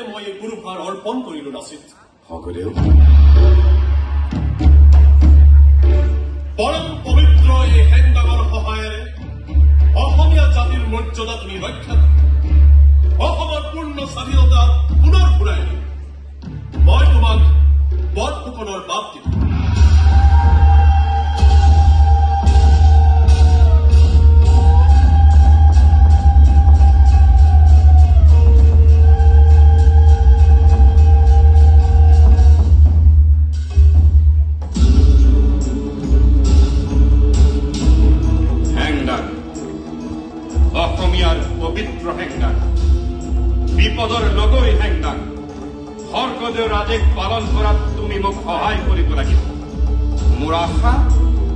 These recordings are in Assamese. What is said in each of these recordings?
হাততে মই এই গুৰুভাৰ অৰ্পণ কৰিলো লাচিত। শংকৰদেৱ, পৰম পবিত্ৰ এই হেংদাঙৰ সহায়েৰে অসমীয়া জাতিৰ মৰ্যাদা তুমি ৰক্ষা কৰা, অসমৰ পূৰ্ণ স্বাধীনতা পুনৰ ঘূৰাই দিম। মই তোমাক বৰফুকনৰ বাপ দিম। অসমীয়াৰ পবিত্ৰ হেংদাং, বিপদৰ লগৈ হেংদাং, স্বৰ্গদেউৰ আদেশ পালন কৰাত তুমি মোক সহায় কৰিব লাগিব। মোৰ আশা,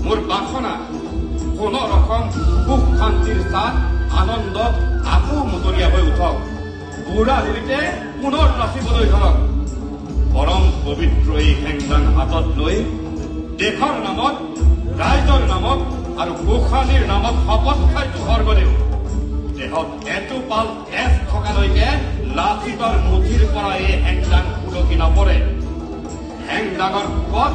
মোৰ বাসনা, কোনো ৰকম সুখ শান্তিৰ চাত আনন্দ আকৌ মতলীয়া হৈ উঠক, বুঢ়া দুইতে পুনৰ নাচিবলৈ ধৰক। পৰম পবিত্ৰ এই হেংদাং হাতত লৈ দেশৰ নামত, ৰাইজৰ নামত আৰু গোসানীৰ নামত শপত খাইছো স্বৰ্গদেউ, দেহত এটোপাল তেজ থকালৈকে লাচিতৰ মুঠিৰ পৰা এই হেংদাং উলকি নপৰে। হেংদাঙৰ বুকত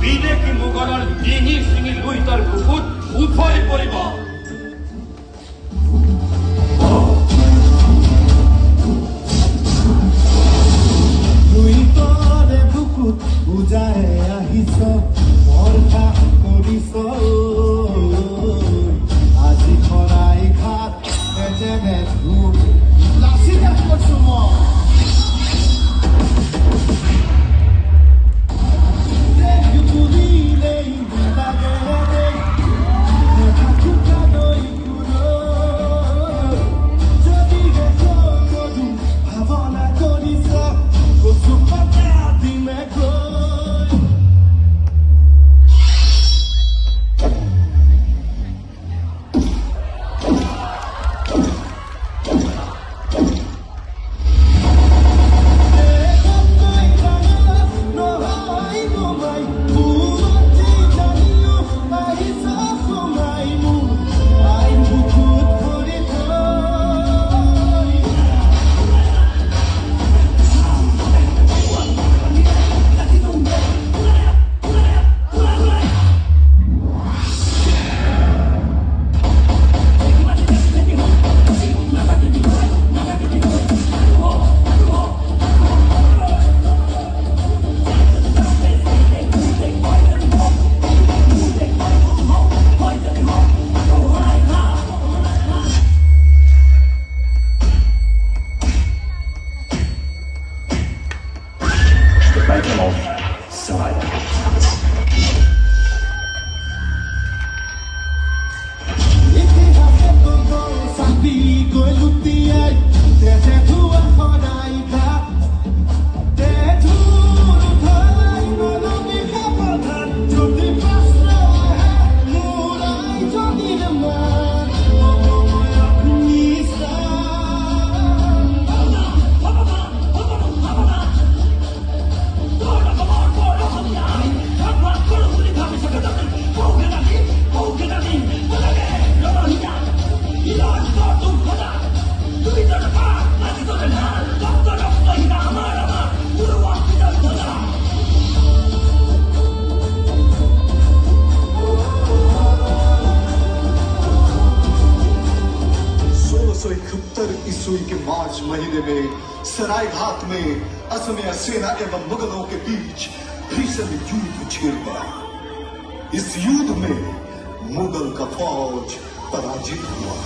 বিদেশী মোগলৰ ডিঙি চিঙি লুইতৰ বুকুত উঠৈ পৰিব। লুইতৰে বুকুত বুজাই আহিছ, বৰ্ষা কৰিছ, আজি খৰাই ঘাট যেনে ধূপ লাচিতে কৈছো মই। দেশ বুলিলেই লাগে দেশ, নাথাকোঁ যদিহে সকলো ভাৱনা কৰিছ, কচু পাতা দিমে গৈ। ईस्वी के मार्च महीने में सरायघाट में असमिया सेना एवं मुगलों के बीच भीषण युद्ध छिड़ पड़ा। इस युद्ध में मुगल का फौज पराजित हुआ।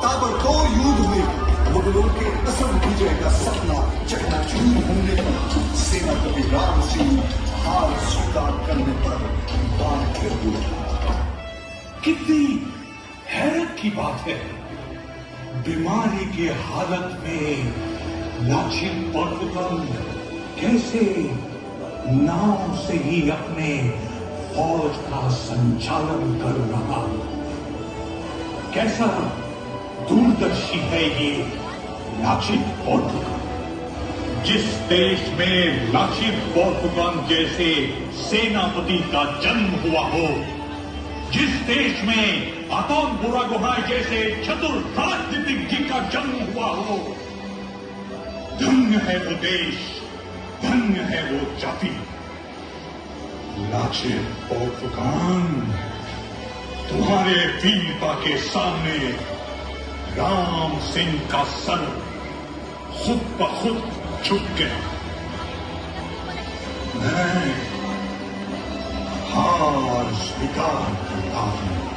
ताबड़तोड़ युद्ध में मुगलों के असम विजय का सपना चकनाचूर होने पर सेना कवि राम सिंह हार स्वीकार करने पर बाढ़ गिर हुआ। कितनी हैरत की बात है, बीमारी के हालत में लाचित बरफुकन कैसे नाव से ही अपने फौज का संचालन कर रहा। कैसा दूरदर्शी है ये लाचित बरफुकन। जिस देश में लाचित बरफुकन जैसे सेनापति का जन्म हुआ हो, जिस देश में अतोन बुरागोहाई जैसे चतुर राजनीतिज्ञ का जन्म हुआ हो, धन्य है वो देश, धन्य है वो जाति। लाचित पोर्तुगाल, तुम्हारे वीरता के सामने राम सिंह का सर खुद ब खुद झुक गया। मैं हार स्वीकार करता हूं।